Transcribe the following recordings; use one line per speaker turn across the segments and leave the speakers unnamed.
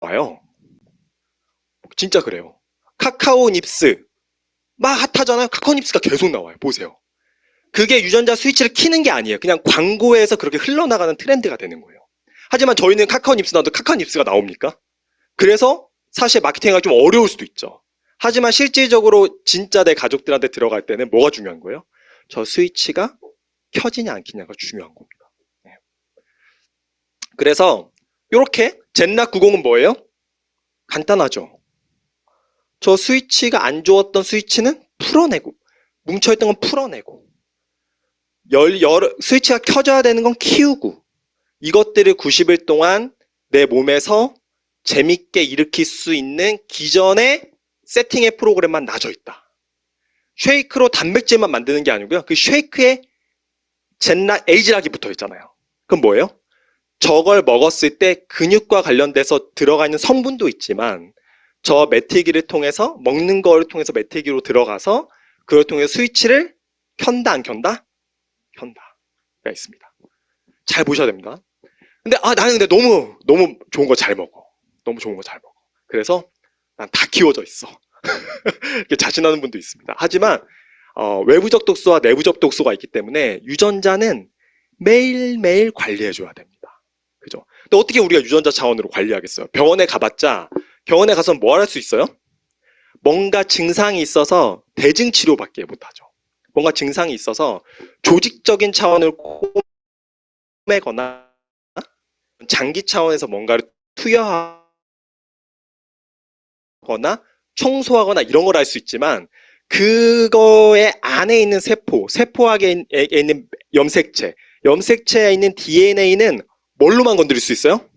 나와요. 진짜 그래요. 카카오 닙스 막 핫하잖아요. 카카오 닙스가 계속 나와요. 보세요. 그게 유전자 스위치를 키는 게 아니에요. 그냥 광고에서 그렇게 흘러나가는 트렌드가 되는 거예요. 하지만 저희는 카카오 닙스 나도 카카오 닙스가 나옵니까? 그래서 사실 마케팅이 좀 어려울 수도 있죠. 하지만 실질적으로 진짜 내 가족들한테 들어갈 때는 뭐가 중요한 거예요? 저 스위치가 켜지냐 안 켜지냐가 중요한 겁니다. 네. 그래서 이렇게 젠락 90은 뭐예요? 간단하죠. 저 스위치가 안 좋았던 스위치는 풀어내고 뭉쳐있던 건 풀어내고 스위치가 켜져야 되는 건 키우고 이것들을 90일 동안 내 몸에서 재밌게 일으킬 수 있는 기존의 세팅의 프로그램만 놔져 있다. 쉐이크로 단백질만 만드는 게 아니고요. 그 쉐이크에 에이지락이 붙어 있잖아요. 그럼 뭐예요? 저걸 먹었을 때 근육과 관련돼서 들어가 있는 성분도 있지만 저 메티기를 통해서 먹는 거를 통해서 메티기로 들어가서 그걸 통해서 스위치를 켠다 안 켠다? 켠다가 있습니다. 잘 보셔야 됩니다. 근데 나는 근데 너무 좋은 거 잘 먹어. 너무 좋은 거 잘 먹어. 그래서 난 다 키워져 있어. 이렇게 자신하는 분도 있습니다. 하지만 외부적 독소와 내부적 독소가 있기 때문에 유전자는 매일매일 관리해줘야 됩니다. 그죠? 근데 어떻게 우리가 유전자 차원으로 관리하겠어요? 병원에 가봤자 병원에 가서 뭐 할 수 있어요? 뭔가 증상이 있어서 대증 치료밖에 못하죠. 뭔가 증상이 있어서 조직적인 차원을 꼬매거나 장기 차원에서 뭔가를 투여하거나 청소하거나 이런 걸 할 수 있지만 그거의 안에 있는 세포학에 있는 염색체에 있는 DNA는 뭘로만 건드릴 수 있어요?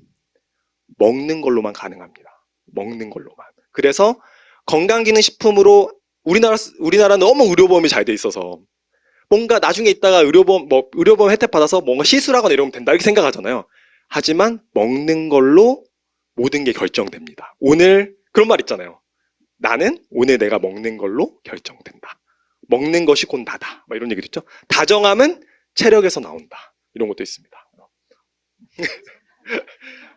먹는 걸로만 가능합니다. 먹는 걸로만. 그래서 건강기능식품으로 우리나라 너무 의료보험이 잘 돼 있어서 뭔가 나중에 있다가 의료보험 혜택 받아서 뭔가 시술하거나 이러면 된다 이렇게 생각하잖아요. 하지만 먹는 걸로 모든 게 결정됩니다. 오늘 그런 말 있잖아요. 나는 오늘 내가 먹는 걸로 결정된다. 먹는 것이 곧 나다. 이런 얘기도 있죠. 다정함은 체력에서 나온다. 이런 것도 있습니다.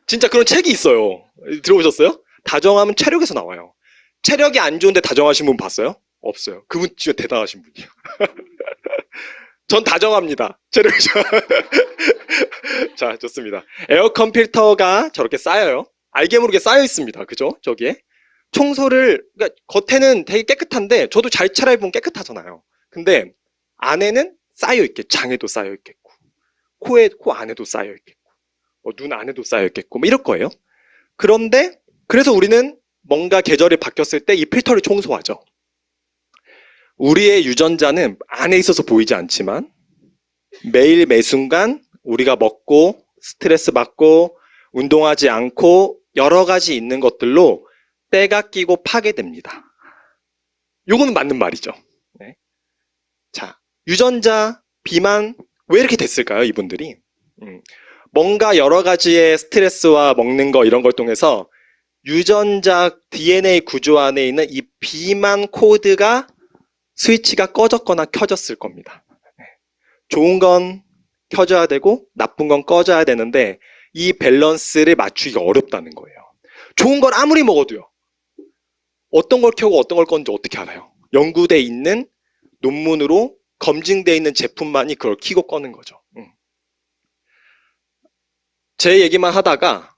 진짜 그런 책이 있어요. 들어보셨어요? 다정함은 체력에서 나와요. 체력이 안 좋은데 다정하신 분 봤어요? 없어요. 그분 진짜 대단하신 분이에요. 전 다정합니다. 체력이 자, 좋습니다. 에어컨 필터가 저렇게 쌓여요. 알게 모르게 쌓여 있습니다. 그죠? 저기에. 청소를, 그러니까 겉에는 되게 깨끗한데, 저도 잘 차려입으면 깨끗하잖아요. 근데 안에는 쌓여 있겠고, 장에도 쌓여 있겠고, 코 안에도 쌓여 있겠고, 눈 안에도 쌓여 있겠고, 이럴 거예요. 그런데, 그래서 우리는 뭔가 계절이 바뀌었을 때 이 필터를 청소하죠. 우리의 유전자는 안에 있어서 보이지 않지만 매일 매순간 우리가 먹고 스트레스 받고 운동하지 않고 여러 가지 있는 것들로 때가 끼고 파괴됩니다. 요거는 맞는 말이죠. 네. 자, 유전자 비만 왜 이렇게 됐을까요, 이분들이? 뭔가 여러 가지의 스트레스와 먹는 거 이런 걸 통해서 유전자 DNA 구조 안에 있는 이 비만 코드가 스위치가 꺼졌거나 켜졌을 겁니다. 좋은 건 켜져야 되고 나쁜 건 꺼져야 되는데 이 밸런스를 맞추기가 어렵다는 거예요. 좋은 걸 아무리 먹어도요. 어떤 걸 켜고 어떤 걸 꺼는지 어떻게 알아요? 연구돼 있는 논문으로 검증돼 있는 제품만이 그걸 켜고 꺼는 거죠. 제 얘기만 하다가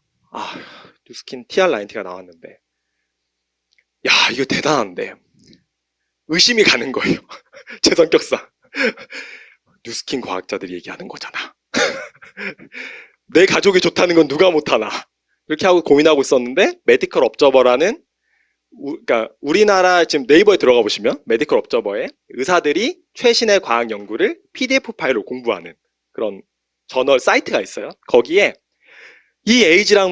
뉴스킨 TR90가 나왔는데 야, 이거 대단한데 의심이 가는 거예요. 제 성격상. 뉴스킨 과학자들이 얘기하는 거잖아. 내 가족이 좋다는 건 누가 못하나. 이렇게 하고 고민하고 있었는데 메디컬 업저버라는 그러니까 우리나라 지금 네이버에 들어가 보시면 메디컬 업저버에 의사들이 최신의 과학 연구를 PDF 파일로 공부하는 그런 저널 사이트가 있어요. 거기에 이 에이지락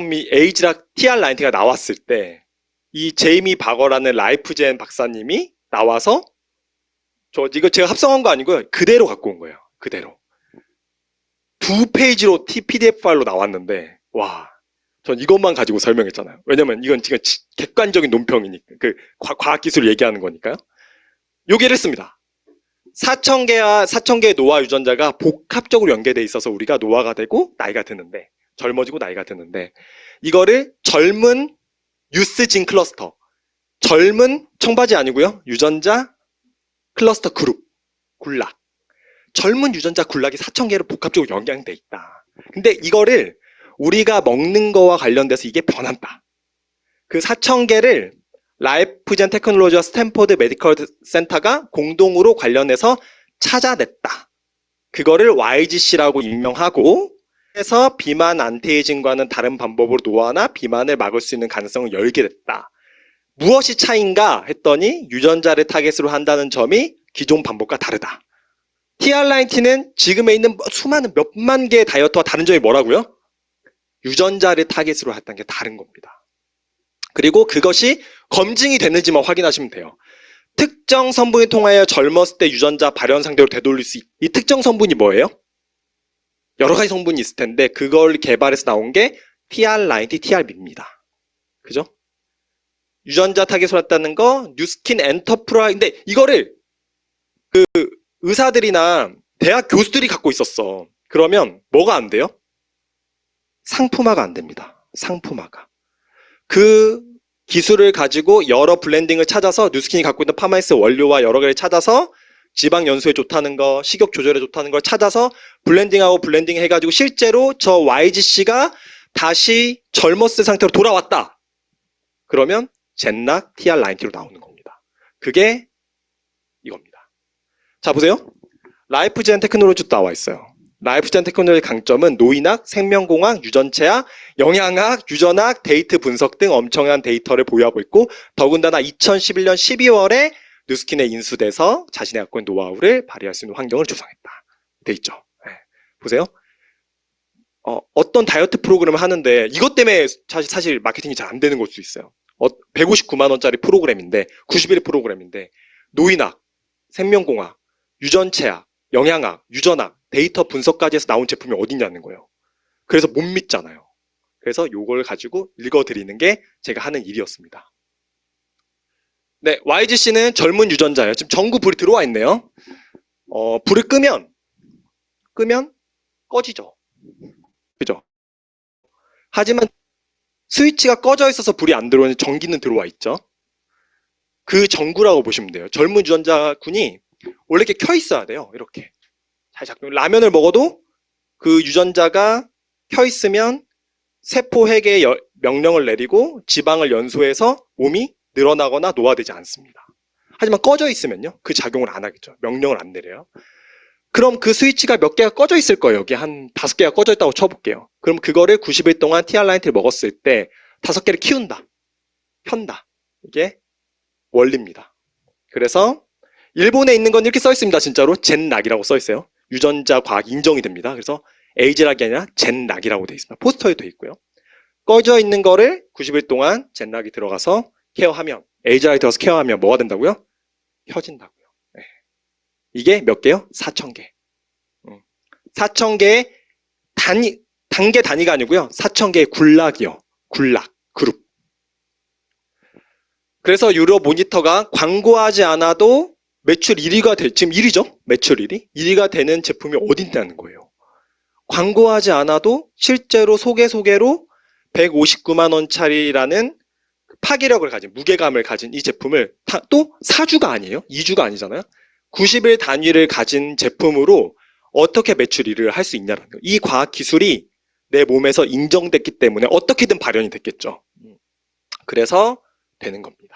TR90가 나왔을 때 이 제이미 바거라는 라이프젠 박사님이 나와서 이거 제가 합성한 거 아니고요. 그대로 갖고 온 거예요. 그대로. 2페이지로 PDF 파일로 나왔는데 와, 전 이것만 가지고 설명했잖아요. 왜냐면 이건 지금 객관적인 논평이니까 그 과학기술을 얘기하는 거니까요. 요기를 했습니다. 4,000개의 노화 유전자가 복합적으로 연계돼 있어서 우리가 노화가 되고 나이가 드는데 젊어지고 나이가 드는데 이거를 젊은 유스진 클러스터. 젊은 청바지 아니고요. 유전자 클러스터 그룹. 군락. 젊은 유전자 군락이 4,000개로 복합적으로 영양돼 있다. 근데 이거를 우리가 먹는 거와 관련돼서 이게 변한다. 그 4,000개를 라이프젠 테크놀로지와 스탠포드 메디컬 센터가 공동으로 관련해서 찾아냈다. 그거를 YGC라고 임명하고 해서 비만 안티에이징과는 다른 방법으로 노화나 비만을 막을 수 있는 가능성을 열게 됐다. 무엇이 차이인가 했더니 유전자를 타겟으로 한다는 점이 기존 방법과 다르다. TR90는 지금에 있는 수많은 몇만 개의 다이어트와 다른 점이 뭐라고요? 유전자를 타겟으로 했다는 게 다른 겁니다. 그리고 그것이 검증이 됐는지만 확인하시면 돼요. 특정 성분을 통하여 젊었을 때 유전자 발현 상태로 되돌릴 수 있는 이 특정 성분이 뭐예요? 여러 가지 성분이 있을 텐데 그걸 개발해서 나온 게 TR90, TRB입니다. 그죠? 유전자 타겟으로 했다는 거, 뉴스킨 엔터프라이즈. 근데 이거를 그 의사들이나 대학 교수들이 갖고 있었어. 그러면 뭐가 안 돼요? 상품화가 안 됩니다. 상품화가. 그 기술을 가지고 여러 블렌딩을 찾아서 뉴스킨이 갖고 있는 파마이스 원료와 여러 개를 찾아서 지방 연소에 좋다는 거, 식욕 조절에 좋다는 걸 찾아서 블렌딩 해가지고 실제로 저 YGC가 다시 젊었을 상태로 돌아왔다. 그러면 젠락 TR90로 나오는 겁니다. 그게 이겁니다. 자, 보세요. 라이프젠 테크놀로지도 나와 있어요. 라이프젠 테크놀로지의 강점은 노인학, 생명공학, 유전체학, 영양학, 유전학, 데이터 분석 등 엄청난 데이터를 보유하고 있고 더군다나 2011년 12월에 뉴스킨에 인수돼서 자신의 갖고 있는 노하우를 발휘할 수 있는 환경을 조성했다. 돼 있죠. 네. 보세요. 어떤 다이어트 프로그램을 하는데 이것 때문에 사실 마케팅이 잘 안 되는 걸 수 있어요. 159만 원짜리 프로그램인데 90일 프로그램인데 노인학, 생명공학, 유전체학, 영양학, 유전학, 데이터 분석까지 해서 나온 제품이 어딨냐는 거예요. 그래서 못 믿잖아요. 그래서 요걸 가지고 읽어드리는 게 제가 하는 일이었습니다. 네, YGC는 젊은 유전자예요. 지금 전구 불이 들어와 있네요. 불을 끄면 꺼지죠. 그죠? 하지만 스위치가 꺼져 있어서 불이 안 들어오는데 전기는 들어와 있죠. 그 전구라고 보시면 돼요. 젊은 유전자군이 원래 이렇게 켜 있어야 돼요. 이렇게. 잘 작동. 라면을 먹어도 그 유전자가 켜 있으면 세포 회계에 명령을 내리고 지방을 연소해서 몸이 늘어나거나 노화되지 않습니다. 하지만 꺼져 있으면요. 그 작용을 안 하겠죠. 명령을 안 내려요. 그럼 그 스위치가 몇 개가 꺼져 있을 거예요. 여기 한 5개가 꺼져 있다고 쳐볼게요. 그럼 그거를 90일 동안 TR90를 먹었을 때 5개를 키운다. 켠다. 이게 원리입니다. 그래서 일본에 있는 건 이렇게 써 있습니다. 진짜로 젠락이라고 써 있어요. 유전자 과학 인정이 됩니다. 그래서 에이즈락이 아니라 젠락이라고 되어 있습니다. 포스터에 되어 있고요. 꺼져 있는 거를 90일 동안 젠락이 들어가서 케어하면 에이즈락이 들어가서 케어하면 뭐가 된다고요? 켜진다고요. 네. 이게 몇 개요? 4,000개. 4,000개의 단계 단위가 아니고요. 4,000개의 군락이요. 군락, 그룹. 그래서 유로 모니터가 광고하지 않아도 매출 1위가 지금 1위죠? 매출 1위? 1위가 되는 제품이 어딘다는 거예요. 광고하지 않아도 실제로 소개로 159만 원짜리라는 파괴력을 가진, 무게감을 가진 이 제품을 또 4주가 아니에요? 2주가 아니잖아요? 90일 단위를 가진 제품으로 어떻게 매출 1위를 할 수 있냐는 거예요. 이 과학 기술이 내 몸에서 인정됐기 때문에 어떻게든 발현이 됐겠죠. 그래서 되는 겁니다.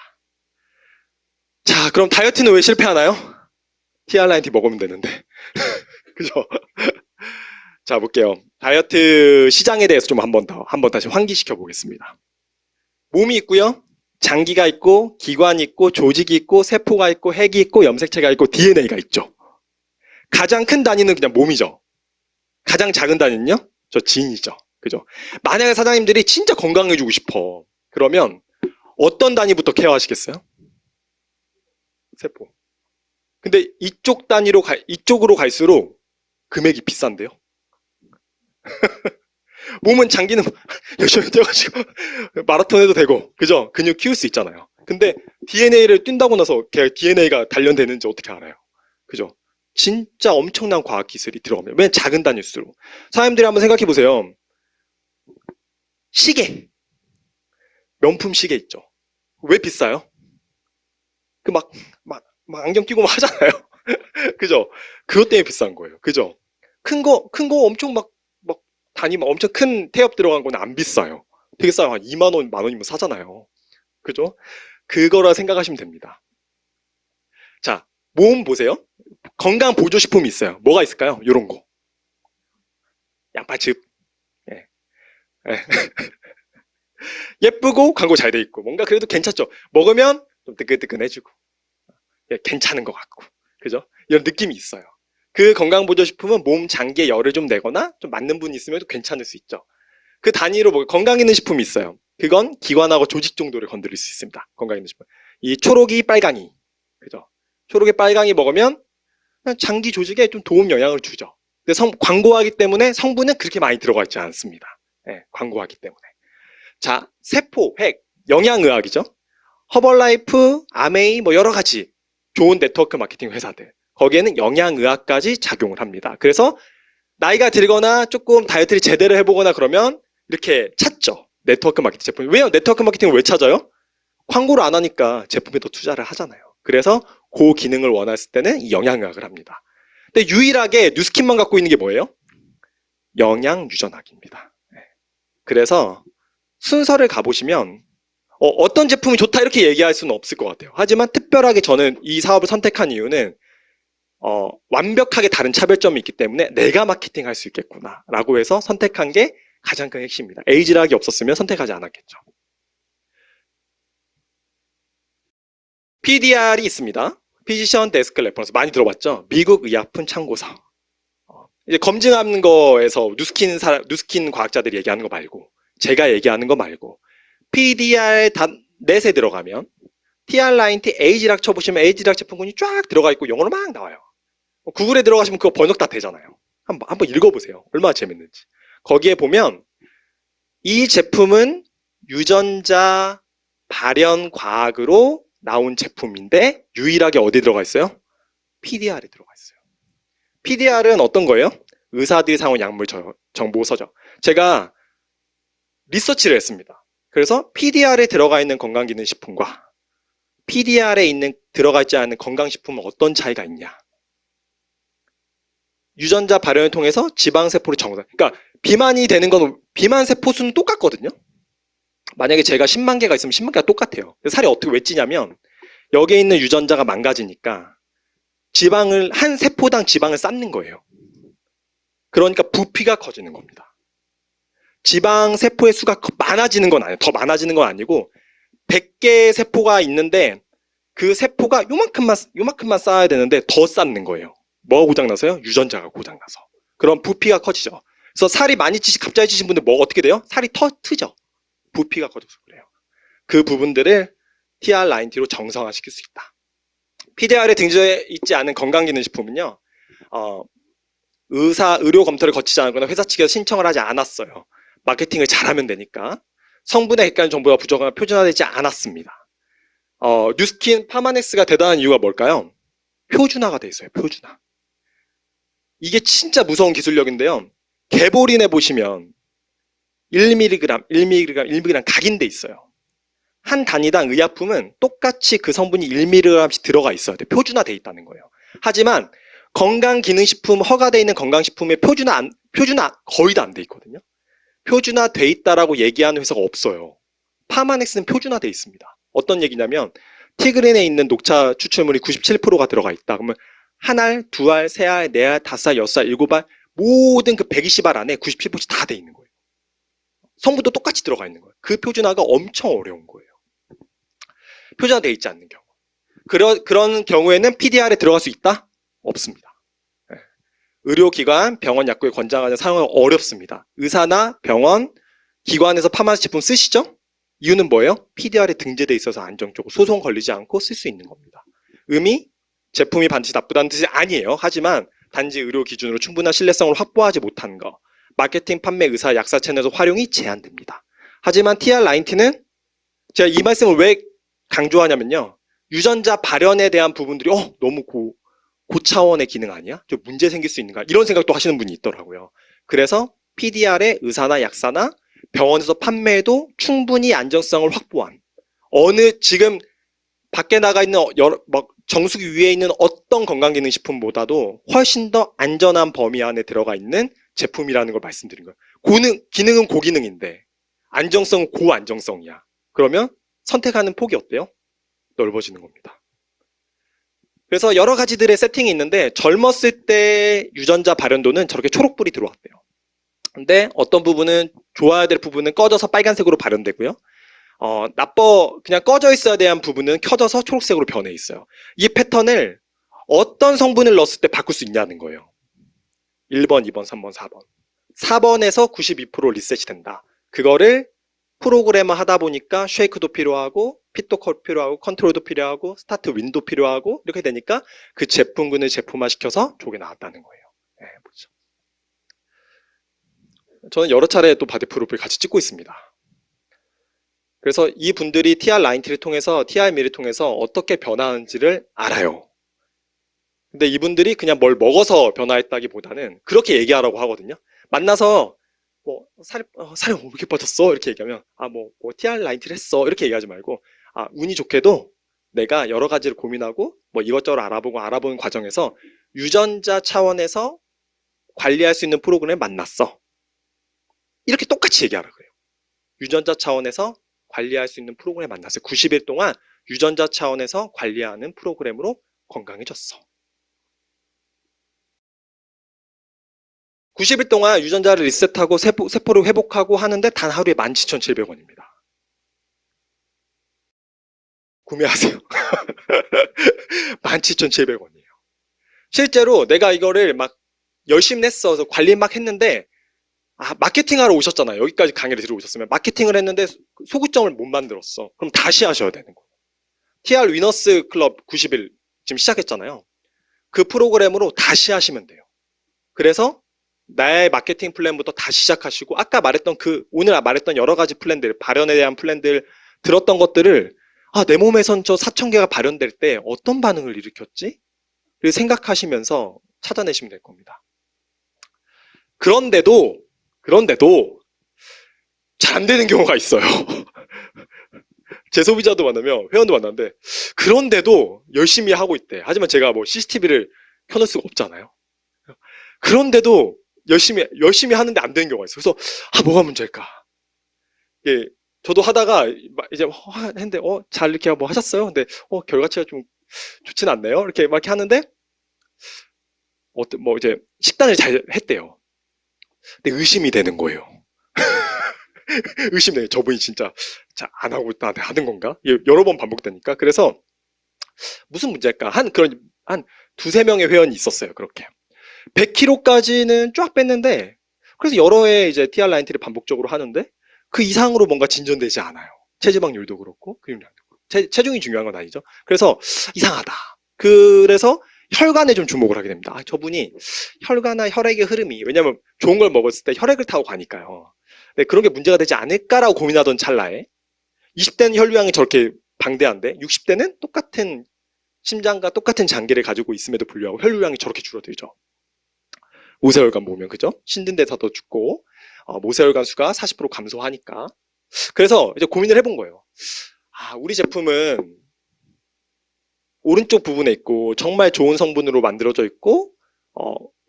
자, 그럼 다이어트는 왜 실패하나요? TR90 먹으면 되는데. 그죠? 자, 볼게요. 다이어트 시장에 대해서 좀 한번 다시 환기시켜 보겠습니다. 몸이 있고요. 장기가 있고, 기관이 있고, 조직이 있고, 세포가 있고, 핵이 있고, 염색체가 있고, DNA가 있죠. 가장 큰 단위는 그냥 몸이죠. 가장 작은 단위는요? 저 진이죠. 그죠? 만약에 사장님들이 진짜 건강해지고 싶어. 그러면 어떤 단위부터 케어하시겠어요? 세포. 근데 이쪽으로 갈수록 금액이 비싼데요? 몸은 장기는 열심히 뛰어가지고 마라톤 해도 되고, 그죠? 근육 키울 수 있잖아요. 근데 DNA를 뛴다고 나서 DNA가 단련되는지 어떻게 알아요? 그죠? 진짜 엄청난 과학 기술이 들어갑니다. 왜 작은 단위일수록. 사람들이 한번 생각해 보세요. 시계. 명품 시계 있죠. 왜 비싸요? 그 막 안경 끼고 막 하잖아요. 그죠? 그것 때문에 비싼 거예요. 그죠? 큰 거 엄청 단위 엄청 큰 태엽 들어간 거는 안 비싸요. 되게 싸요. 한 2만 원, 만 원이면 사잖아요. 그죠? 그거라 생각하시면 됩니다. 자, 몸 보세요. 건강 보조식품이 있어요. 뭐가 있을까요? 요런 거. 양파즙. 예. 예. 예쁘고 광고 잘 돼 있고 뭔가 그래도 괜찮죠. 먹으면 좀 뜨끈뜨끈해지고 예, 괜찮은 것 같고 그죠? 이런 느낌이 있어요. 그 건강보조식품은 몸 장기에 열을 좀 내거나 좀 맞는 분이 있으면 괜찮을 수 있죠. 그 단위로 뭐 건강 있는 식품이 있어요. 그건 기관하고 조직 정도를 건드릴 수 있습니다. 건강 있는 식품. 이 초록이 빨강이 그죠? 초록이 빨강이 먹으면 장기 조직에 좀 도움 영향을 주죠. 근데 광고하기 때문에 성분은 그렇게 많이 들어가 있지 않습니다. 예, 광고하기 때문에. 자, 세포, 핵, 영양의학이죠. 허벌라이프, 아메이 뭐 여러 가지 좋은 네트워크 마케팅 회사들. 거기에는 영양의학까지 작용을 합니다. 그래서 나이가 들거나 조금 다이어트를 제대로 해보거나 그러면 이렇게 찾죠. 네트워크 마케팅 제품. 왜요? 네트워크 마케팅을 왜 찾아요? 광고를 안 하니까 제품에 더 투자를 하잖아요. 그래서 그 기능을 원했을 때는 이 영양의학을 합니다. 근데 유일하게 뉴스킨만 갖고 있는 게 뭐예요? 영양유전학입니다. 그래서 순서를 가보시면 어떤 제품이 좋다 이렇게 얘기할 수는 없을 것 같아요. 하지만 특별하게 저는 이 사업을 선택한 이유는 완벽하게 다른 차별점이 있기 때문에 내가 마케팅할 수 있겠구나 라고 해서 선택한 게 가장 큰 핵심입니다. 에이지락이 없었으면 선택하지 않았겠죠. PDR이 있습니다. 피지션 데스크 레퍼런스 많이 들어봤죠? 미국 의약품 참고서. 이제 검증하는 거에서 뉴스킨 과학자들이 얘기하는 거 말고 제가 얘기하는 거 말고 PDR 넷에 들어가면 TR90 에이지락 쳐보시면 에이지락 제품군이 쫙 들어가 있고 영어로 막 나와요. 구글에 들어가시면 그거 번역 다 되잖아요. 한번 읽어보세요. 얼마나 재밌는지. 거기에 보면 이 제품은 유전자 발현 과학으로 나온 제품인데 유일하게 어디 들어가 있어요? PDR에 들어가 있어요. PDR은 어떤 거예요? 의사들이 사용 약물 정보서죠. 제가 리서치를 했습니다. 그래서 PDR에 들어가 있는 건강기능식품과 PDR에 들어가 있지 않은 건강식품은 어떤 차이가 있냐? 유전자 발현을 통해서 지방세포를 정상. 그러니까 비만이 되는 건 비만 세포 수는 똑같거든요. 만약에 제가 10만 개가 있으면 10만 개가 똑같아요. 살이 어떻게 왜 찌냐면 여기에 있는 유전자가 망가지니까 한 세포당 지방을 쌓는 거예요. 그러니까 부피가 커지는 겁니다. 지방 세포의 수가 많아지는 건 아니에요. 더 많아지는 건 아니고 100개의 세포가 있는데 그 세포가 요만큼만 쌓아야 되는데 더 쌓는 거예요. 뭐가 고장나서요? 유전자가 고장나서. 그럼 부피가 커지죠. 그래서 살이 갑자기 찌신 분들 어떻게 돼요? 살이 트죠. 부피가 커져서 그래요. 그 부분들을 TR90로 정상화시킬 수 있다. PDR에 등재되어 있지 않은 건강기능식품은요. 의료 검토를 거치지 않거나 회사 측에서 신청을 하지 않았어요. 마케팅을 잘하면 되니까. 성분에 객관적 정보가 부족하거나 표준화되지 않았습니다. 뉴스킨 파마넥스가 대단한 이유가 뭘까요? 표준화가 돼 있어요. 표준화. 이게 진짜 무서운 기술력인데요. 개보린에 보시면 1mg 각인돼 있어요. 한 단위당 의약품은 똑같이 그 성분이 1mg씩 들어가 있어야 돼. 표준화돼 있다는 거예요. 하지만 건강기능식품 허가되어 있는 건강식품에 표준화 거의 다 안 돼 있거든요. 표준화돼 있다라고 얘기하는 회사가 없어요. 파마넥스는 표준화돼 있습니다. 어떤 얘기냐면 티그린에 있는 녹차 추출물이 97%가 들어가 있다. 그러면 한 알, 두 알, 세 알, 네 알, 다섯 알, 여섯 알, 일곱 알 모든 그 120알 안에 97%씩 다 돼 있는 거예요. 성분도 똑같이 들어가 있는 거예요. 그 표준화가 엄청 어려운 거예요. 표준화되어 있지 않는 경우. 그런 경우에는 PDR에 들어갈 수 있다? 없습니다. 의료기관, 병원 약국에 권장하는 사용은 어렵습니다. 의사나 병원, 기관에서 파마스 제품 쓰시죠? 이유는 뭐예요? PDR에 등재되어 있어서 안정적으로 소송 걸리지 않고 쓸 수 있는 겁니다. 제품이 반드시 나쁘다는 뜻이 아니에요. 하지만 단지 의료 기준으로 충분한 신뢰성을 확보하지 못한 거. 마케팅, 판매, 의사, 약사 채널에서 활용이 제한됩니다. 하지만 TR90는 제가 이 말씀을 왜 강조하냐면요. 유전자 발현에 대한 부분들이 너무 고차원의 기능 아니야? 좀 문제 생길 수 있는가? 이런 생각도 하시는 분이 있더라고요. 그래서 PDR에 의사나 약사나 병원에서 판매해도 충분히 안정성을 확보한 지금 밖에 나가 있는 정수기 위에 있는 어떤 건강기능식품보다도 훨씬 더 안전한 범위 안에 들어가 있는 제품이라는 걸 말씀드린 거예요. 기능은 고기능인데 안정성은 고안정성이야. 그러면 선택하는 폭이 어때요? 넓어지는 겁니다. 그래서 여러 가지들의 세팅이 있는데 젊었을 때 유전자 발현도는 저렇게 초록불이 들어왔대요. 근데 어떤 부분은 좋아야 될 부분은 꺼져서 빨간색으로 발현되고요. 그냥 꺼져 있어야 되는 부분은 켜져서 초록색으로 변해 있어요. 이 패턴을 어떤 성분을 넣었을 때 바꿀 수 있냐는 거예요. 1번, 2번, 3번, 4번. 4번에서 92% 리셋이 된다. 그거를 프로그래머 하다 보니까 쉐이크도 필요하고 핏도 필요하고 컨트롤도 필요하고 스타트 윈도 필요하고 이렇게 되니까 그 제품군을 제품화시켜서 조개 나왔다는 거예요. 네, 보죠. 저는 여러 차례 또 바디 프로필 같이 찍고 있습니다. 그래서 이 분들이 TR90를 통해서 TRM를 통해서 어떻게 변화하는지를 알아요. 근데 이분들이 그냥 뭘 먹어서 변화했다기보다는 그렇게 얘기하라고 하거든요. 만나서 살이 왜 이렇게 빠졌어? 이렇게 얘기하면 TR90를 했어. 이렇게 얘기하지 말고 운이 좋게도 내가 여러 가지를 고민하고 이것저것 알아보는 과정에서 유전자 차원에서 관리할 수 있는 프로그램을 만났어. 이렇게 똑같이 얘기하라 그래요. 유전자 차원에서 관리할 수 있는 프로그램을 만났어요. 90일 동안 유전자 차원에서 관리하는 프로그램으로 건강해졌어. 90일 동안 유전자를 리셋하고 세포를 회복하고 하는데 단 하루에 17,700원입니다. 구매하세요. 17,700원이에요. 실제로 내가 이거를 막 열심히 했어. 관리 막 했는데 마케팅하러 오셨잖아요. 여기까지 강의를 들어오셨으면 마케팅을 했는데 소구점을 못 만들었어. 그럼 다시 하셔야 되는 거예요. TR 위너스 클럽 90일 지금 시작했잖아요. 그 프로그램으로 다시 하시면 돼요. 그래서 나의 마케팅 플랜부터 다시 시작하시고 아까 말했던 오늘 말했던 여러 가지 플랜들, 발현에 대한 플랜들 들었던 것들을 내 몸에선 저 4,000개가 발현될 때 어떤 반응을 일으켰지? 를 생각하시면서 찾아내시면 될 겁니다. 그런데도 잘 안 되는 경우가 있어요. 제 소비자도 만나면 회원도 만났는데 그런데도 열심히 하고 있대. 하지만 제가 CCTV를 켜놓을 수가 없잖아요. 그런데도 열심히 하는데 안 되는 경우가 있어요. 그래서 뭐가 문제일까? 예, 저도 하다가 이제 했는데 잘 이렇게 하셨어요. 근데 결과치가 좀 좋진 않네요. 이렇게 막 하는데 이제 식단을 잘 했대요. 근데 의심이 되는 거예요. 의심돼요. 저분이 진짜 안 하고 나한테 하는 건가? 여러 번 반복되니까. 그래서 무슨 문제일까? 한 두세 명의 회원이 있었어요. 그렇게. 100kg까지는 쫙 뺐는데 그래서 여러 해 이제 TR90를 반복적으로 하는데 그 이상으로 뭔가 진전되지 않아요. 체지방률도 그렇고 근육량도 그렇고. 체중이 중요한 건 아니죠. 그래서 이상하다. 그래서 혈관에 좀 주목을 하게 됩니다. 저분이 혈관이나 혈액의 흐름이 왜냐면 좋은 걸 먹었을 때 혈액을 타고 가니까요. 근데 그런 게 문제가 되지 않을까라고 고민하던 찰나에 20대는 혈류량이 저렇게 방대한데 60대는 똑같은 심장과 똑같은 장기를 가지고 있음에도 불구하고 혈류량이 저렇게 줄어들죠. 모세혈관 보면 그죠? 신진대사도 죽고 모세혈관 수가 40% 감소하니까. 그래서 이제 고민을 해본 거예요. 우리 제품은 오른쪽 부분에 있고 정말 좋은 성분으로 만들어져 있고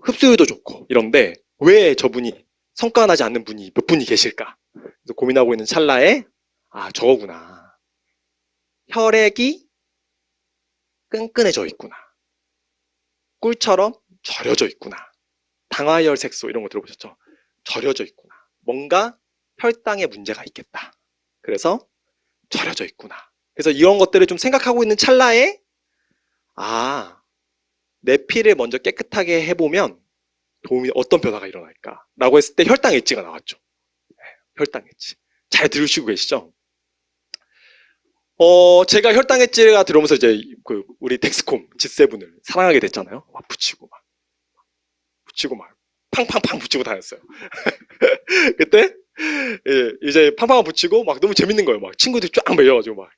흡수율도 좋고 이런데 왜 저분이 성과가 나지 않는 분이 몇 분이 계실까? 그래서 고민하고 있는 찰나에 저거구나. 혈액이 끈끈해져 있구나. 꿀처럼 절여져 있구나. 당화혈색소 이런 거 들어보셨죠? 절여져 있구나. 뭔가 혈당에 문제가 있겠다. 그래서 절여져 있구나. 그래서 이런 것들을 좀 생각하고 있는 찰나에 내 피를 먼저 깨끗하게 해보면 어떤 변화가 일어날까? 라고 했을 때 혈당 엣지가 나왔죠. 혈당 엣지. 잘 들으시고 계시죠? 제가 혈당 엣지가 들어오면서 이제 우리 덱스콤 G7을 사랑하게 됐잖아요. 붙이고 막 팡팡팡 붙이고 다녔어요. 그때 이제 팡팡 붙이고 막 너무 재밌는 거예요. 막 친구들이 쫙 몰려가지고 막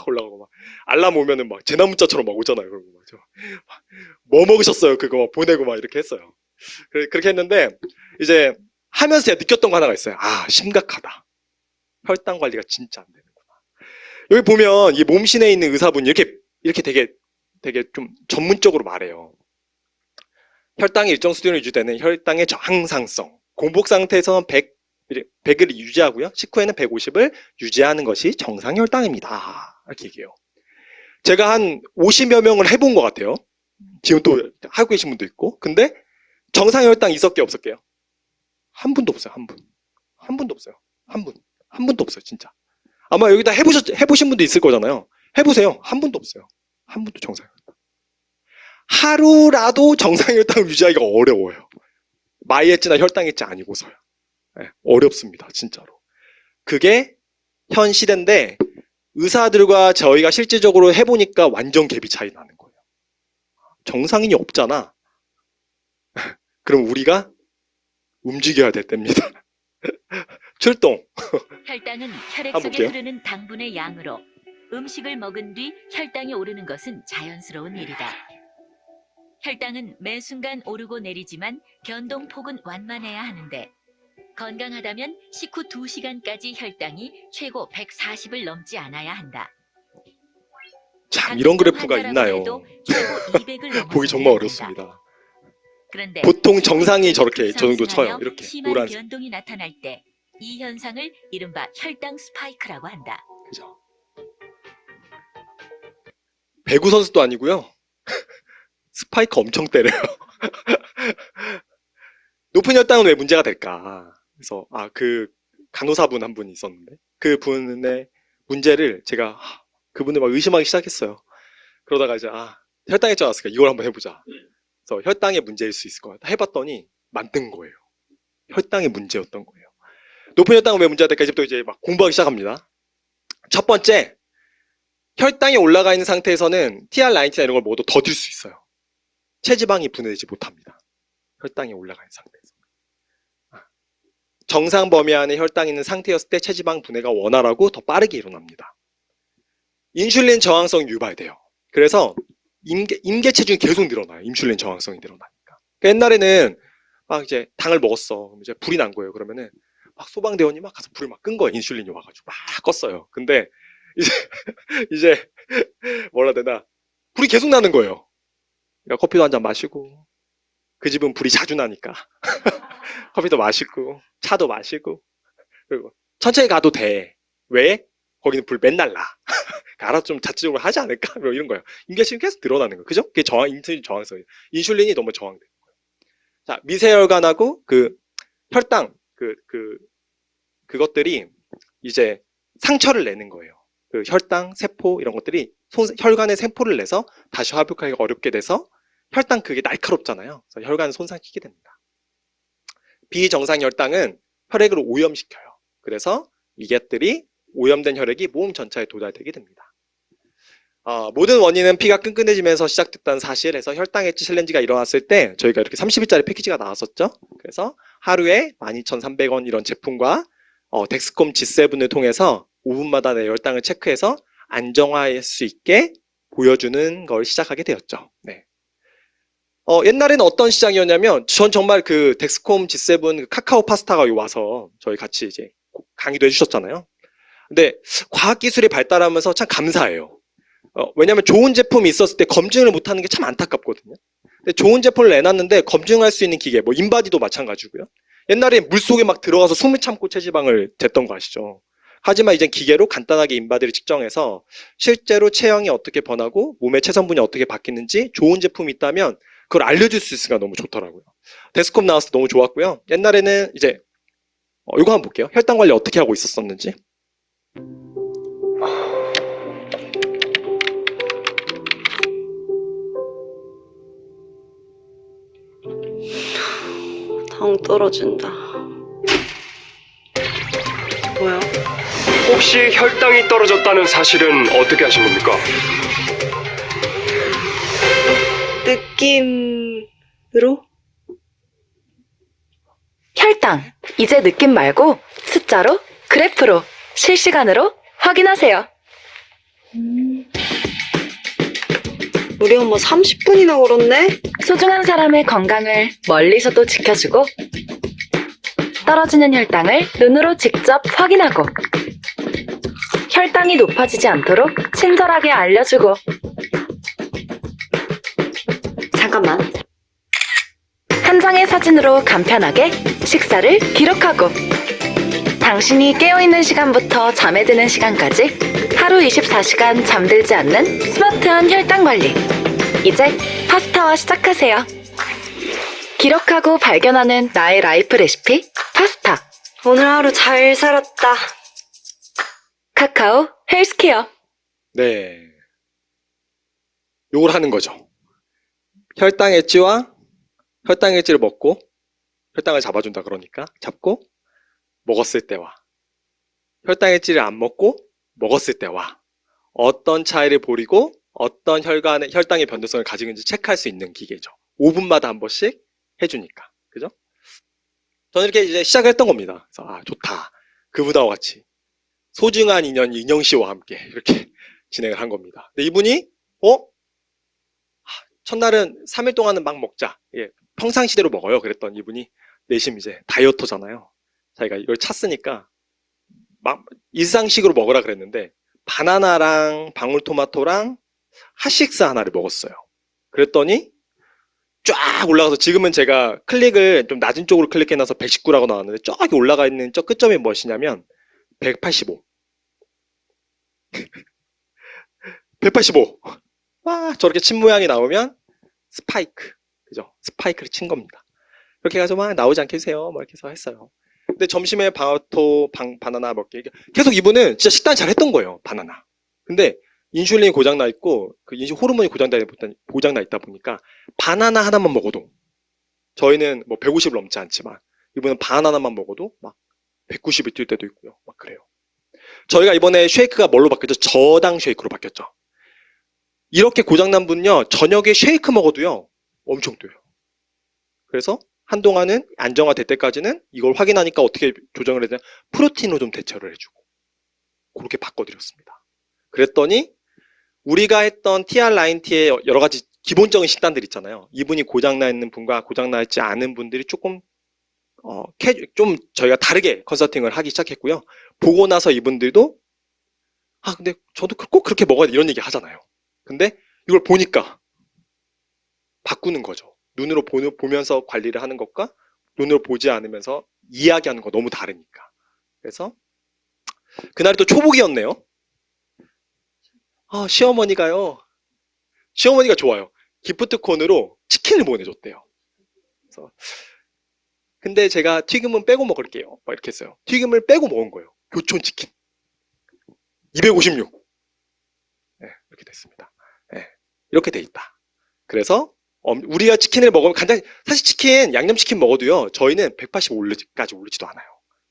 올라가고 막 알람 오면은 막 재난 문자처럼 막 오잖아요. 그러고 막 뭐 먹으셨어요? 그거 막 보내고 막 이렇게 했어요. 그렇게 했는데 이제 하면서 제가 느꼈던 거 하나가 있어요. 심각하다. 혈당 관리가 진짜 안 되는구나. 여기 보면 이 몸신에 있는 의사분이 이렇게 되게 좀 전문적으로 말해요. 혈당이 일정 수준으로 유지되는 혈당의 저항상성. 공복 상태에서는 100을 유지하고요. 식후에는 150을 유지하는 것이 정상 혈당입니다. 이렇게 얘기해요. 제가 한 50여 명을 해본 것 같아요. 지금 또 하고 계신 분도 있고. 근데 정상 혈당 있었게요, 없었게요? 한 분도 없어요, 한 분. 한 분도 없어요. 한 분. 한 분도 없어요, 진짜. 아마 여기다 해보신 분도 있을 거잖아요. 해보세요. 한 분도 없어요. 한 분도 정상 혈당. 하루라도 정상 혈당을 유지하기가 어려워요. 마이애찌나 혈당애찌 아니고서요. 네, 어렵습니다, 진짜로. 그게 현 시대인데 의사들과 저희가 실질적으로 해보니까 완전 갭이 차이 나는 거예요. 정상인이 없잖아. 그럼 우리가 움직여야 될 때입니다. 출동.
혈당은 혈액
한번
속에
볼게요.
흐르는 당분의 양으로 음식을 먹은 뒤 혈당이 오르는 것은 자연스러운 일이다. 혈당은 매 순간 오르고 내리지만 변동폭은 완만해야 하는데 건강하다면 식후 2시간까지 혈당이 최고 140을 넘지 않아야 한다.
참 이런 그래프가
환자라고
있나요?
해도 최고 200을 넘어서야
보기 정말
한다.
어렵습니다.
그런데
보통 정상이
식후
저렇게 저 정도 쳐요.
상승하며
이렇게
심한
노란색.
변동이 나타날 때 이 현상을 이른바 혈당 스파이크라고 한다.
그죠? 배구 선수도 아니고요. 스파이크 엄청 때려요. 높은 혈당은 왜 문제가 될까? 그래서 그 간호사분 한 분이 있었는데 그 분의 문제를 제가 그분을 막 의심하기 시작했어요. 그러다가 이제 혈당이 쪄왔으니까 이걸 한번 해보자. 그래서 혈당의 문제일 수 있을 것 같아. 해봤더니 맞는 거예요. 혈당의 문제였던 거예요. 높은 혈당은 왜 문제가 될까? 이제부터 이제 막 공부하기 시작합니다. 첫 번째, 혈당이 올라가 있는 상태에서는 TR90나 이런 걸 먹어도 더딜 수 있어요. 체지방이 분해되지 못합니다. 혈당이 올라가 있는 상태에서. 정상 범위 안에 혈당이 있는 상태였을 때 체지방 분해가 원활하고 더 빠르게 일어납니다. 인슐린 저항성이 유발돼요. 그래서 임계 체중이 계속 늘어나요. 인슐린 저항성이 늘어나니까. 그러니까 옛날에는 막 이제 당을 먹었어. 이제 불이 난 거예요. 그러면은 막 소방대원이 막 가서 불을 막 끈 거예요. 인슐린이 와가지고 막 껐어요. 근데 이제 뭐라 해야 되나 불이 계속 나는 거예요. 그러니까 커피도 한 잔 마시고 그 집은 불이 자주 나니까 커피도 마시고 차도 마시고 그리고 천천히 가도 돼. 왜? 거기는 불 맨날 나. 알아서 좀 자체적으로 하지 않을까? 뭐 이런 거예요. 임계체중이 계속 늘어나는 거예요. 그죠? 그게 인슐린 저항성이에요. 인슐린이 너무 저항되는 거예요. 자, 미세혈관하고 그 혈당 그것들이 이제 상처를 내는 거예요. 그 혈당, 세포 이런 것들이 혈관에 세포를 내서 다시 회복하기가 어렵게 돼서 혈당 그게 날카롭잖아요. 그래서 혈관을 손상시키게 됩니다. 비정상 혈당은 혈액을 오염시켜요. 그래서 이것들이 오염된 혈액이 몸 전체에 도달되게 됩니다. 모든 원인은 피가 끈끈해지면서 시작됐다는 사실에서 혈당 엣지 챌린지가 일어났을 때 저희가 이렇게 30일짜리 패키지가 나왔었죠. 그래서 하루에 12,300원 이런 제품과 덱스콤 G7을 통해서 5분마다 내 혈당을 체크해서 안정화할 수 있게 보여주는 걸 시작하게 되었죠. 네. 옛날에는 어떤 시장이었냐면 전 정말 그 덱스콤 G7 카카오 파스타가 와서 저희 같이 이제 강의도 해주셨잖아요. 근데 과학기술이 발달하면서 참 감사해요. 왜냐면 좋은 제품이 있었을 때 검증을 못하는 게 참 안타깝거든요. 근데 좋은 제품을 내놨는데 검증할 수 있는 기계, 뭐 인바디도 마찬가지고요. 옛날에 물속에 막 들어가서 숨을 참고 체지방을 쟀던 거 아시죠? 하지만 이제 기계로 간단하게 인바디를 측정해서 실제로 체형이 어떻게 변하고 몸의 체성분이 어떻게 바뀌는지 좋은 제품이 있다면 그걸 알려줄 수 있으니까 너무 좋더라고요. 데스콤 나와서 너무 좋았고요. 옛날에는 이제 이거 한번 볼게요. 혈당 관리 어떻게 하고 있었었는지.
당 떨어진다. 뭐야?
혹시 혈당이 떨어졌다는 사실은 어떻게 하신 겁니까?
느낌으로?
혈당, 이제 느낌 말고 숫자로, 그래프로, 실시간으로 확인하세요.
우리 엄마 30분이나 걸었네?
소중한 사람의 건강을 멀리서도 지켜주고 떨어지는 혈당을 눈으로 직접 확인하고 혈당이 높아지지 않도록 친절하게 알려주고.
잠깐만.
한 장의 사진으로 간편하게 식사를 기록하고. 당신이 깨어있는 시간부터 잠에 드는 시간까지 하루 24시간 잠들지 않는 스마트한 혈당 관리. 이제 파스타와 시작하세요. 기록하고 발견하는 나의 라이프 레시피 파스타.
오늘 하루 잘 살았다.
카카오 헬스케어.
네. 요걸 하는 거죠. 혈당 엣지와 혈당 엣지를 먹고 혈당을 잡아준다 그러니까 잡고 먹었을 때와 혈당 엣지를 안 먹고 먹었을 때와 어떤 차이를 보이고 어떤 혈당의 변동성을 가지고 있는지 체크할 수 있는 기계죠. 5분마다 한 번씩 해주니까. 그죠? 저는 이렇게 이제 시작을 했던 겁니다. 그래서 아, 좋다. 그분하고 같이 소중한 인연 인영 씨와 함께 이렇게 진행을 한 겁니다. 근데 이분이 첫날은 3일 동안은 막 먹자. 예, 평상시대로 먹어요. 그랬던 이분이 내심 이제 다이어터잖아요. 자기가 이걸 찾으니까 막 일상식으로 먹으라 그랬는데 바나나랑 방울토마토랑 핫식스 하나를 먹었어요. 그랬더니 쫙 올라가서 지금은 제가 클릭을 좀 낮은 쪽으로 클릭해놔서 119라고 나왔는데 저기 올라가 있는 저 끝점이 무엇이냐면 185. 185. 와, 저렇게 침 모양이 나오면 스파이크. 그죠? 스파이크를 친 겁니다. 이렇게 해가지고 막 나오지 않게 해주세요. 뭐 이렇게 해서 했어요. 근데 점심에 바나나 먹기. 계속 이분은 진짜 식단 잘 했던 거예요. 바나나. 근데 인슐린이 고장나 있고 그 호르몬이 고장나 있다 보니까 바나나 하나만 먹어도 저희는 뭐 150을 넘지 않지만 이분은 바나나 하나만 먹어도 막 190이 뛸 때도 있고요. 막 그래요. 저희가 이번에 쉐이크가 뭘로 바뀌었죠? 저당 쉐이크로 바뀌었죠. 이렇게 고장난 분요, 저녁에 쉐이크 먹어도요, 엄청 뛰어요. 그래서 한동안은 안정화될 때까지는 이걸 확인하니까 어떻게 조정을 해야 되냐? 프로틴으로 좀 대처를 해주고. 그렇게 바꿔드렸습니다. 그랬더니 우리가 했던 TR9T의 여러 가지 기본적인 식단들 있잖아요. 이분이 고장나 있는 분과 고장나 있지 않은 분들이 조금 좀 저희가 다르게 컨설팅을 하기 시작했고요. 보고 나서 이분들도 근데 저도 꼭 그렇게 먹어야 돼 이런 얘기 하잖아요. 근데 이걸 보니까 바꾸는 거죠. 눈으로 보면서 관리를 하는 것과 눈으로 보지 않으면서 이야기하는 거 너무 다르니까. 그래서 그날이 또 초복이었네요. 시어머니가 좋아요. 기프트콘으로 치킨을 보내줬대요. 그래서 근데 제가 튀김은 빼고 먹을게요. 막 이렇게 했어요. 튀김을 빼고 먹은 거예요. 교촌 치킨. 256. 네, 이렇게 됐습니다. 네, 이렇게 돼 있다. 그래서 우리가 치킨을 먹으면 사실 치킨, 양념치킨 먹어도요. 저희는 185까지 오르지도 않아요.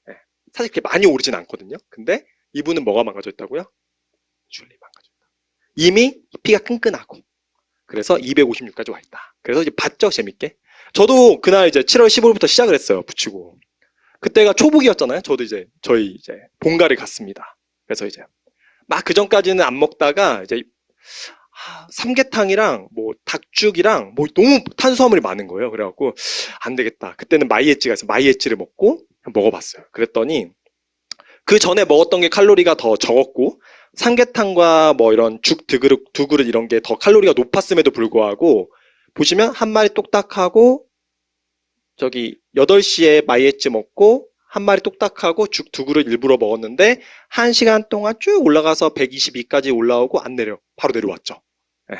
네, 사실 그렇게 많이 오르진 않거든요. 근데 이분은 뭐가 망가졌다고요? 줄이 망가졌다. 이미 피가 끈끈하고 그래서 256까지 와 있다. 그래서 이제 봤죠, 재밌게. 저도 그날 이제 7월 15일부터 시작을 했어요, 붙이고. 그때가 초복이었잖아요. 저도 이제 저희 이제 본가를 갔습니다. 그래서 이제 막 그 전까지는 안 먹다가 이제 삼계탕이랑 뭐 닭죽이랑 뭐 너무 탄수화물이 많은 거예요. 그래갖고 안 되겠다. 그때는 마이엣지가 있어서 마이엣지를 먹어봤어요. 그랬더니 그 전에 먹었던 게 칼로리가 더 적었고 삼계탕과 뭐 이런 죽 두 그릇 이런 게 더 칼로리가 높았음에도 불구하고 보시면 한 마리 똑딱하고 저기 8시에 마이엣지 먹고 한 마리 똑딱하고 죽 두 그릇 일부러 먹었는데 1시간 동안 쭉 올라가서 122까지 올라오고 안 내려 바로 내려왔죠. 네.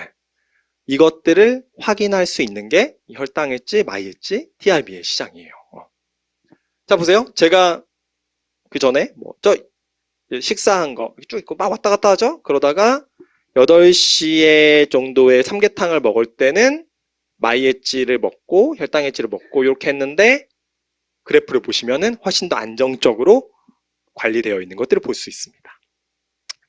이것들을 확인할 수 있는 게 혈당 엣지, 마이엣지, TRB의 시장이에요. 자 보세요. 제가 그 전에 식사한 거 쭉 있고 막 왔다 갔다 하죠. 그러다가 8시에 정도의 삼계탕을 먹을 때는 마이엣지를 먹고 혈당 엣지를 먹고 이렇게 했는데 그래프를 보시면은 훨씬 더 안정적으로 관리되어 있는 것들을 볼 수 있습니다.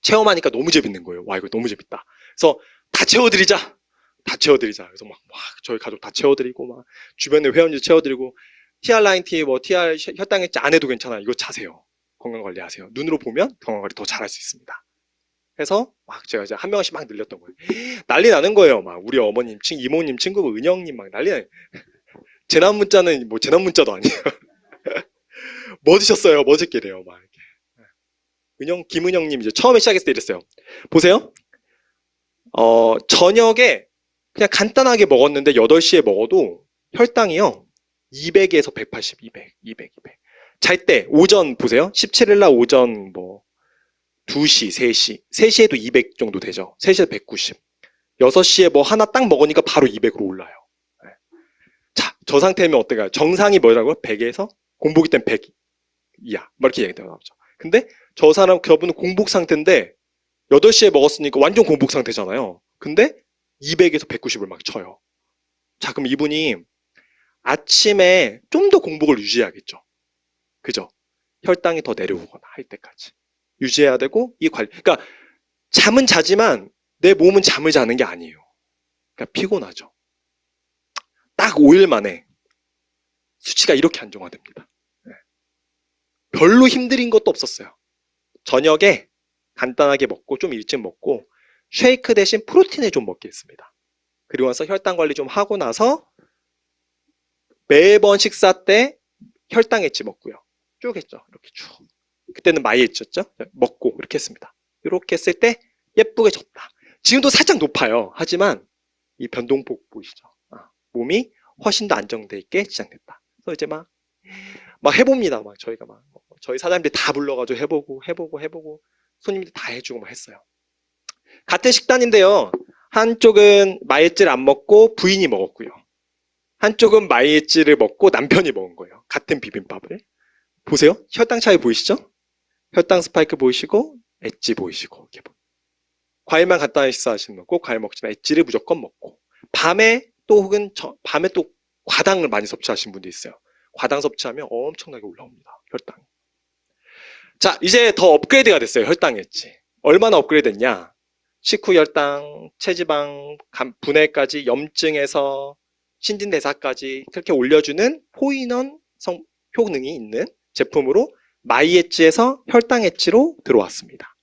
체험하니까 너무 재밌는 거예요. 와, 이거 너무 재밌다. 그래서 다 채워드리자. 그래서 막 저희 가족 다 채워드리고 막 주변에 회원들 채워드리고 TR9T 뭐 TR 혈당 엣지 안 해도 괜찮아. 이거 자세요. 건강 관리하세요. 눈으로 보면 건강 관리 더 잘할 수 있습니다. 해서 막 제가 이제 한 명씩 막 늘렸던 거예요. 난리 나는 거예요. 막 우리 어머님, 이모님, 친구, 은영님 막 난리 나요. 재난 문자는 뭐 재난 문자도 아니에요. 뭐 드셨어요? 뭐 드셨게래요? 막 이렇게. 김은영님 이제 처음에 시작했을 때 이랬어요. 보세요. 저녁에 그냥 간단하게 먹었는데 8시에 먹어도 혈당이요. 200에서 180, 200. 잘 때, 오전 보세요. 17일날 오전 2시, 3시. 3시에도 200 정도 되죠. 3시에 190. 6시에 하나 딱 먹으니까 바로 200으로 올라요. 네. 자, 저 상태면 어떨까요? 정상이 뭐라고요? 100에서? 공복이 땐 100 이하. 이렇게 얘기가 나오죠. 근데 저분은 공복 상태인데 8시에 먹었으니까 완전 공복 상태잖아요. 근데 200에서 190을 막 쳐요. 자, 그럼 이분이 아침에 좀 더 공복을 유지해야겠죠. 그죠? 혈당이 더 내려오거나 할 때까지. 유지해야 되고, 그러니까 잠은 자지만 내 몸은 잠을 자는 게 아니에요. 그러니까 피곤하죠. 딱 5일 만에 수치가 이렇게 안정화됩니다. 네. 별로 힘든 것도 없었어요. 저녁에 간단하게 먹고 좀 일찍 먹고 쉐이크 대신 프로틴을 좀 먹게 했습니다. 그리고 나서 혈당 관리 좀 하고 나서 매번 식사 때 혈당 엣지 먹고요. 쭉 했죠. 이렇게 쭉. 그때는 마이 엣지였죠. 먹고 이렇게 했습니다. 이렇게 했을 때 예쁘게 졌다. 지금도 살짝 높아요. 하지만 이 변동폭 보이시죠? 몸이 훨씬 더 안정돼 있게 지장됐다. 그래서 이제 막 해봅니다. 저희가 저희 사장님들 다 불러가지고 해보고 손님들 다 해주고 막 했어요. 같은 식단인데요. 한쪽은 마이저을 안 먹고 부인이 먹었고요. 한쪽은 마이저을 먹고 남편이 먹은 거예요. 같은 비빔밥을. 보세요. 혈당 차이 보이시죠? 혈당 스파이크 보이시고 엣지 보이시고 이렇게 과일만 간단히 식사하시는 거고 과일 먹지만 엣지를 무조건 먹고 밤에 또 혹은 밤에 또 과당을 많이 섭취하시는 분도 있어요. 과당 섭취하면 엄청나게 올라옵니다. 혈당이. 자, 이제 더 업그레이드가 됐어요. 혈당 엣지. 얼마나 업그레이드 됐냐? 식후 혈당, 체지방, 분해까지 염증에서 신진대사까지 그렇게 올려주는 포인원 효능이 있는 제품으로 마이엣지에서 혈당 엣지로 들어왔습니다.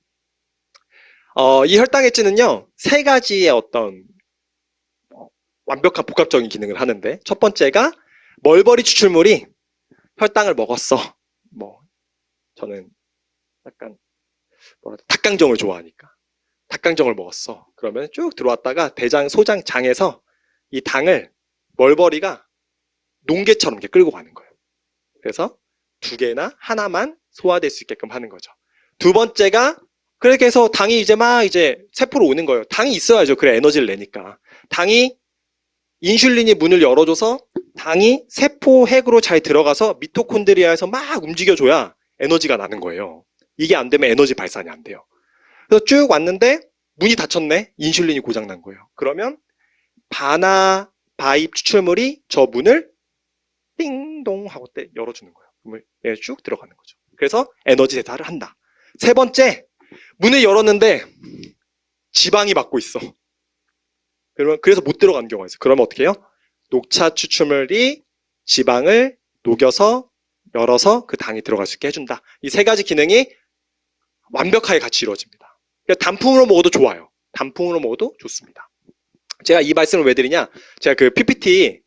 이 혈당 엣지는요, 3가지의 어떤 완벽한 복합적인 기능을 하는데, 첫 번째가 멀버리 추출물이 혈당을 먹었어. 저는 약간 닭강정을 좋아하니까 닭강정을 먹었어. 그러면 쭉 들어왔다가 대장, 소장, 장에서 이 당을 멀버리가 농개처럼 이렇게 끌고 가는 거예요. 그래서 2개나 하나만 소화될 수 있게끔 하는 거죠. 두 번째가 그렇게 해서 당이 이제 세포로 오는 거예요. 당이 있어야죠. 그래 에너지를 내니까. 인슐린이 문을 열어줘서 당이 세포 핵으로 잘 들어가서 미토콘드리아에서 막 움직여줘야 에너지가 나는 거예요. 이게 안 되면 에너지 발산이 안 돼요. 그래서 쭉 왔는데 문이 닫혔네. 인슐린이 고장난 거예요. 그러면 바입 추출물이 저 문을 띵동 하고 열어주는 거예요. 문을 쭉 들어가는 거죠. 그래서 에너지 대사를 한다. 세 번째, 문을 열었는데 지방이 막고 있어. 그래서 못 들어가는 경우가 있어요. 그러면 어떻게 해요? 녹차 추출물이 지방을 녹여서 열어서 그 당이 들어갈 수 있게 해준다. 이 3가지 기능이 완벽하게 같이 이루어집니다. 단품으로 먹어도 좋아요. 단품으로 먹어도 좋습니다. 제가 이 말씀을 왜 드리냐? 제가 그 PPT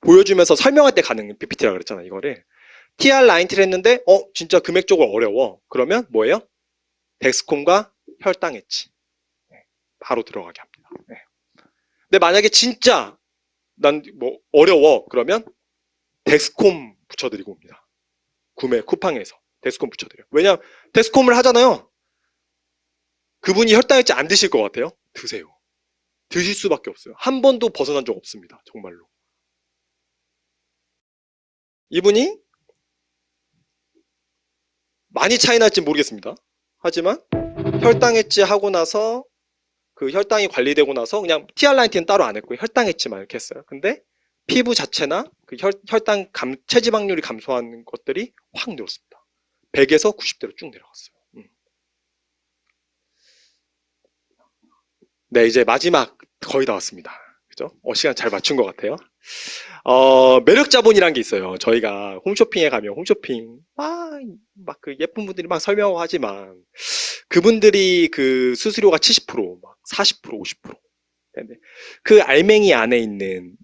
보여주면서 설명할 때 가는 PPT라고 그랬잖아요. 이거를 TR90를 했는데 진짜 금액적으로 어려워. 그러면 뭐예요? 덱스콤과 혈당 엣지 바로 들어가게 합니다. 네. 근데 만약에 진짜 난 어려워. 그러면 덱스콤 붙여드리고 옵니다. 구매 쿠팡에서 덱스콤 붙여드려요. 왜냐면 덱스콤을 하잖아요. 그분이 혈당 엣지 안 드실 것 같아요? 드세요. 드실 수밖에 없어요. 한 번도 벗어난 적 없습니다. 정말로. 이분이 많이 차이 날지 모르겠습니다. 하지만 혈당 엣지 하고 나서 그 혈당이 관리되고 나서 그냥 TR90는 따로 안 했고요. 혈당 엣지만 이렇게 했어요. 근데 피부 자체나 그 혈당 체지방률이 감소하는 것들이 확 늘었습니다. 100에서 90대로 쭉 내려갔어요. 네, 이제 마지막 거의 다 왔습니다. 그죠? 시간 잘 맞춘 것 같아요. 매력 자본이란 게 있어요. 저희가 홈쇼핑에 가면 홈쇼핑 막 그 예쁜 분들이 막 설명하고 하지만 그분들이 그 수수료가 70%, 막 40%, 50%. 그 알맹이 안에 있는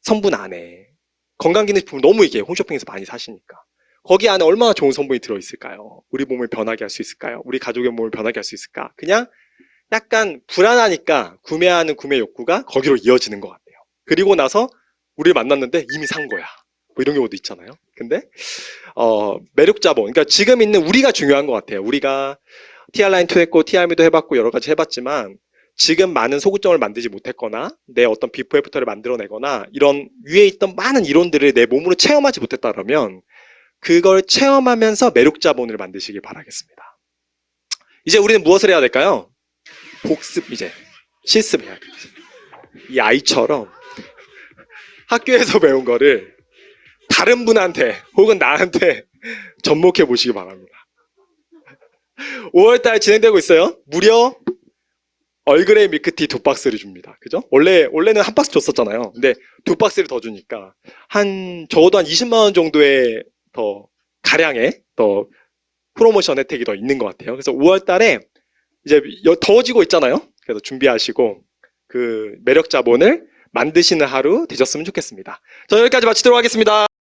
성분 안에 건강기능식품을 너무 이게 홈쇼핑에서 많이 사시니까 거기 안에 얼마나 좋은 성분이 들어있을까요? 우리 몸을 변하게 할 수 있을까요? 우리 가족의 몸을 변하게 할 수 있을까? 그냥 약간 불안하니까 구매하는 구매 욕구가 거기로 이어지는 것 같아요. 그리고 나서 우리를 만났는데 이미 산 거야. 뭐 이런 경우도 있잖아요. 근데 매력 자본, 그러니까 지금 있는 우리가 중요한 것 같아요. 우리가 TR라인2 했고 TRM도 해봤고 여러 가지 해봤지만 지금 많은 소구점을 만들지 못했거나 내 어떤 비포 애프터를 만들어내거나 이런 위에 있던 많은 이론들을 내 몸으로 체험하지 못했다면 그걸 체험하면서 매력 자본을 만드시길 바라겠습니다. 이제 우리는 무엇을 해야 될까요? 복습, 이제 실습해야 돼요. 이 아이처럼 학교에서 배운 거를 다른 분한테 혹은 나한테 접목해 보시기 바랍니다. 5월달 진행되고 있어요. 무려 얼그레이 밀크티 2박스를 줍니다. 그죠? 원래는 한 박스 줬었잖아요. 근데 2박스를 더 주니까 적어도 한 20만 원 정도의 더 가량의 더 프로모션 혜택이 더 있는 것 같아요. 그래서 5월달에 이제 더워지고 있잖아요. 그래서 준비하시고 그 매력 자본을 만드시는 하루 되셨으면 좋겠습니다. 저 여기까지 마치도록 하겠습니다.